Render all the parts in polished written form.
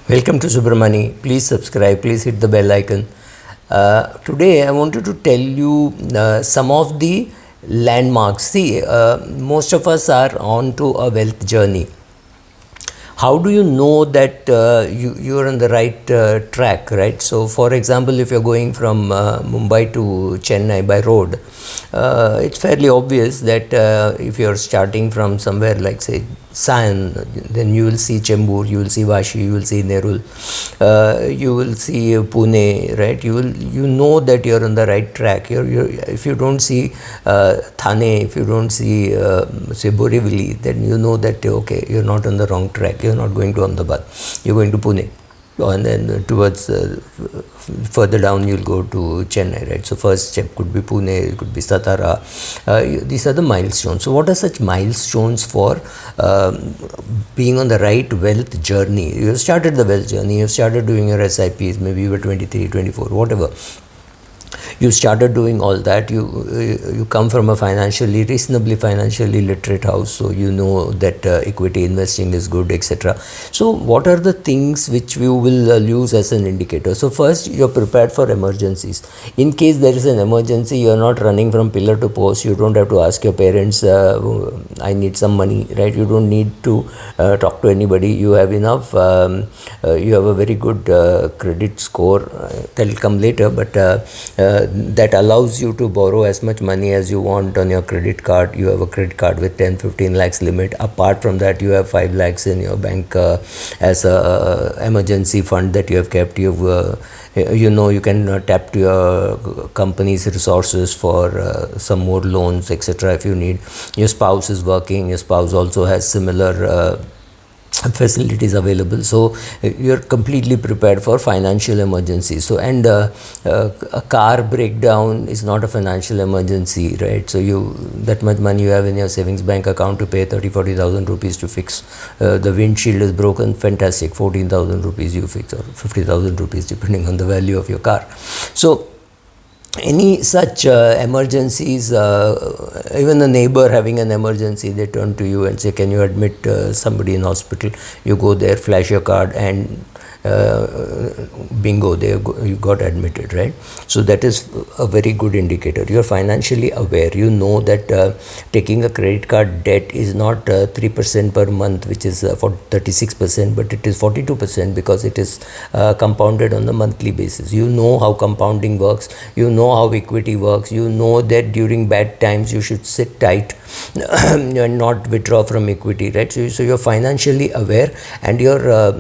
Welcome to Subramani. Please subscribe. Please hit the bell icon. Today, I wanted to tell you some of the landmarks. See, most of us are on to a wealth journey. How do you know that you're on the right track, right? So, for example, if you're going from Mumbai to Chennai by road, it's fairly obvious that if you're starting from somewhere like, say, Sion, then you will see Chembur, you will see Vashi, you will see Nerul, you will see Pune, right? You know that you're on the right track. If you don't see Thane, if you don't see say Borivali, then you know that okay, you're not on the wrong track. You're not going to Ahmedabad. You're going to Pune. And then towards further down you'll go to Chennai, right? So first step could be Pune, it could be Satara. These are the milestones. So what are such milestones for being on the right wealth journey? You have started the wealth journey, you have started doing your SIPs, maybe you were 23, 24, whatever. You started doing all that. You come from a reasonably financially literate house, so you know that equity investing is good, etc. So what are the things which you will use as an indicator? So first, you're prepared for emergencies. In case there is an emergency, you're not running from pillar to post. You don't have to ask your parents, I need some money, right? You don't need to talk to anybody. You have enough. You have a very good credit score. That'll come later, but that allows you to borrow as much money as you want on your credit card. You have a credit card with 10-15 lakhs limit. Apart from that, you have 5 lakhs in your bank as a emergency fund that you have kept. You can tap to your company's resources for some more loans, etc. if you need. Your spouse is working, your spouse also has similar facilities available, so you're completely prepared for financial emergencies. So and a car breakdown is not a financial emergency, right? So that much money you have in your savings bank account to pay 30,000-40,000 rupees to fix. The windshield is broken, fantastic, 14,000 rupees you fix, or 50,000 rupees depending on the value of your car. So any such emergencies, even a neighbor having an emergency, they turn to you and say, can you admit somebody in hospital? You go there, flash your card, and bingo, you got admitted, right? So that is a very good indicator. You're financially aware. You know that taking a credit card debt is not 3% per month, which is for 36%, but it is 42% because it is compounded on the monthly basis. You know how compounding works. You know how equity works. You know that during bad times you should sit tight and not withdraw from equity, right? So you're financially aware, and you're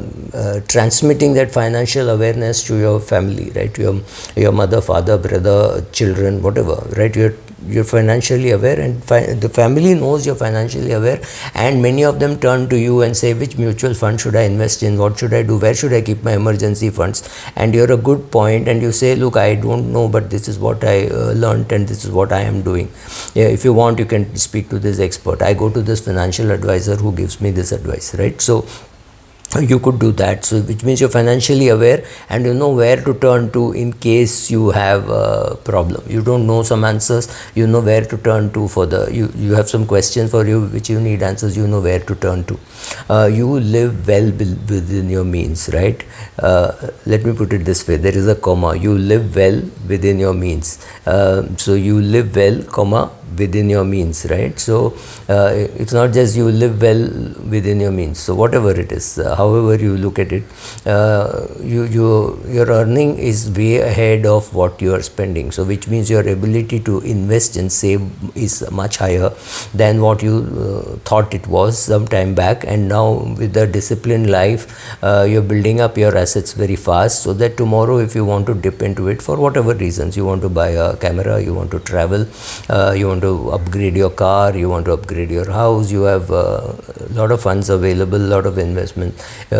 transmitting that financial awareness to your family, right? Your mother, father, brother, children, whatever, right? You're financially aware, and the family knows you're financially aware, and many of them turn to you and say, which mutual fund should I invest in? What should I do? Where should I keep my emergency funds? And you're a good point, and you say, look, I don't know, but this is what I learned, and this is what I am doing. Yeah, if you want, you can speak to this expert. I go to this financial advisor who gives me this advice, right? So you could do that. So which means you're financially aware, and you know where to turn to in case you have a problem. You don't know some answers, you know where to turn to for you have some questions for you which you need answers, you know where to turn to. You live well within your means, right? Let me put it this way, there is a comma. You live well within your means. So you live well, comma, within your means, right? So it's not just you live well within your means. So whatever it is, however you look at it, your earning is way ahead of what you are spending. So which means your ability to invest and save is much higher than what you thought it was some time back. And now with the disciplined life, you're building up your assets very fast, so that tomorrow if you want to dip into it for whatever reasons, you want to buy a camera, you want to travel, you want to upgrade your car, you want to upgrade your house, you have a lot of funds available, a lot of investment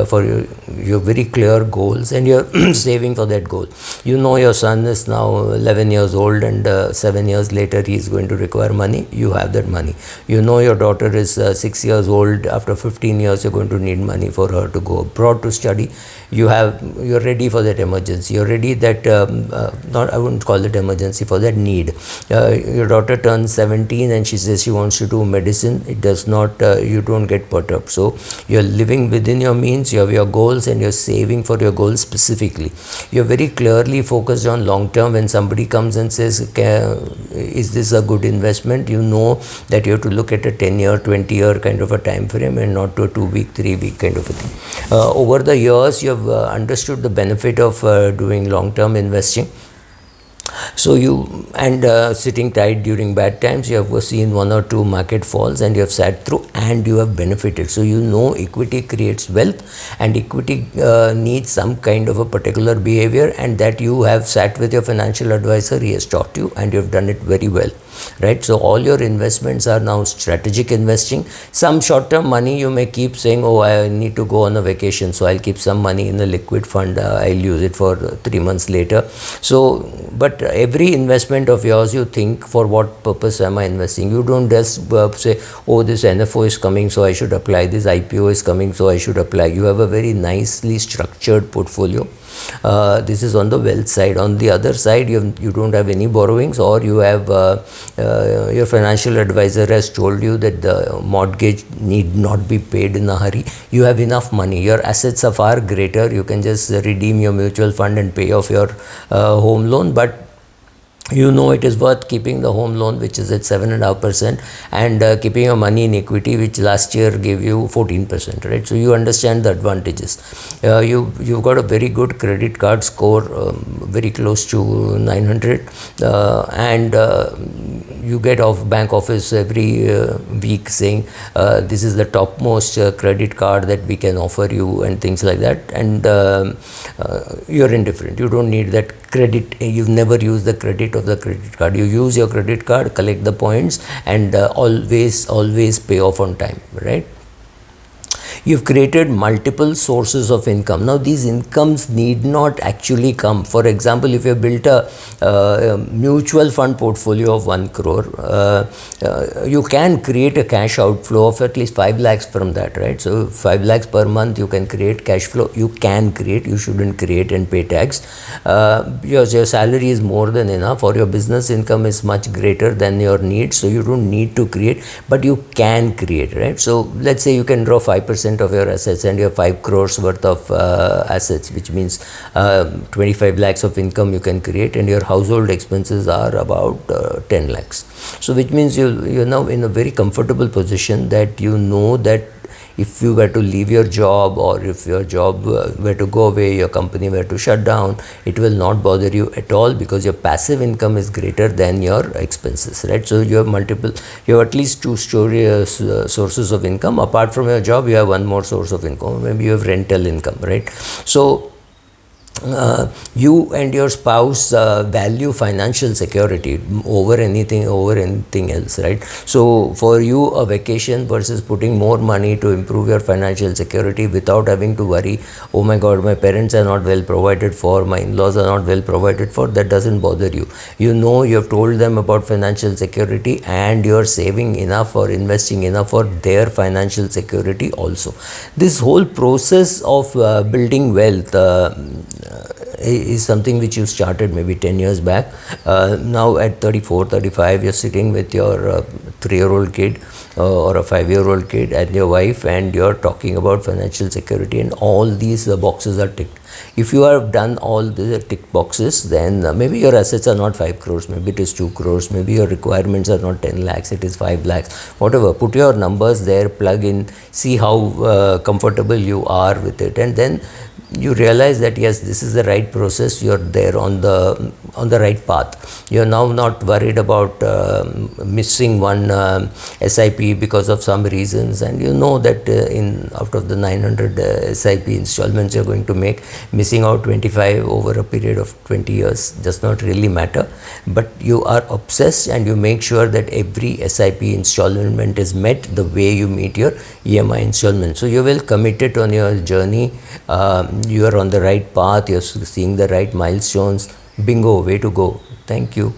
for your very clear goals, and you're saving for that goal. You know your son is now 11 years old, and 7 years later he is going to require money. You have that money. You know your daughter is 6 years old. After 15 years you're going to need money for her to go abroad to study. You're ready for that emergency. You're ready that I wouldn't call it emergency, for that need. Your daughter turns turns 17 and she says she wants to do medicine, it does not, you don't get perturbed. So you're living within your means, you have your goals, and you're saving for your goals specifically. You're very clearly focused on long term. When somebody comes and says, is this a good investment, you know that you have to look at a 10-year, 20-year kind of a time frame, and not to a 2-week, 3-week kind of a thing. Over the years, you have understood the benefit of doing long term investing. So you, and sitting tight during bad times, you have seen 1 or 2 market falls and you have sat through and you have benefited. So you know equity creates wealth, and equity needs some kind of a particular behavior, and that you have sat with your financial advisor, he has taught you, and you have done it very well, right? So all your investments are now strategic investing. Some short term money you may keep saying, oh, I need to go on a vacation, so I'll keep some money in a liquid fund, I'll use it for 3 months later. So but every investment of yours, you think, for what purpose am I investing? You don't just say, oh, this NFO is coming, so I should apply, this IPO is coming, so I should apply. You have a very nicely structured portfolio. This is on the wealth side. On the other side, you don't have any borrowings, or you have your financial advisor has told you that the mortgage need not be paid in a hurry. You have enough money, your assets are far greater, you can just redeem your mutual fund and pay off your home loan. But you know it is worth keeping the home loan, which is at 7.5%, and keeping your money in equity, which last year gave you 14%, right? So you understand the advantages. You've got a very good credit card score, very close to 900, and you get off bank office every week saying this is the topmost credit card that we can offer you, and things like that. And you're indifferent, you don't need that credit, you've never used the credit of the credit card. You use your credit card, collect the points, and always pay off on time, right? You've created multiple sources of income. Now these incomes need not actually come. For example, if you built a mutual fund portfolio of 1 crore, you can create a cash outflow of at least 5 lakhs from that, right? So 5 lakhs per month you can create cash flow. You can create, you shouldn't create and pay tax. Your salary is more than enough, or your business income is much greater than your needs, so you don't need to create, but you can create, right? So let's say you can draw 5% of your assets, and you have 5 crores worth of assets, which means 25 lakhs of income you can create, and your household expenses are about 10 lakhs. So which means you're now in a very comfortable position, that you know that if you were to leave your job, or if your job were to go away, your company were to shut down, it will not bother you at all, because your passive income is greater than your expenses, right? So you have at least 2 sources of income. Apart from your job, you have 1 more source of income. Maybe you have rental income, right? So you and your spouse value financial security over anything else, right? So for you, a vacation versus putting more money to improve your financial security without having to worry, oh my god, my parents are not well provided for, my in-laws are not well provided for, that doesn't bother you. You know, you have told them about financial security, and you're saving enough or investing enough for their financial security also. This whole process of building wealth is something which you started maybe 10 years back. Now at 34, 35, you're sitting with your 3-year-old kid or a 5-year-old kid and your wife, and you're talking about financial security, and all these boxes are ticked. If you have done all the tick boxes, then maybe your assets are not 5 crores, maybe it is 2 crores, maybe your requirements are not 10 lakhs, it is 5 lakhs, whatever. Put your numbers there, plug in, see how comfortable you are with it, and then you realize that yes, this is the right process, you're there on the right path. You're now not worried about missing one SIP because of some reasons, and you know that out of the 900 SIP installments you're going to make, missing out 25 over a period of 20 years does not really matter. But you are obsessed, and you make sure that every SIP installment is met the way you meet your EMI installment. So you're well committed on your journey. You are on the right path, you're seeing the right milestones. Bingo, way to go. Thank you.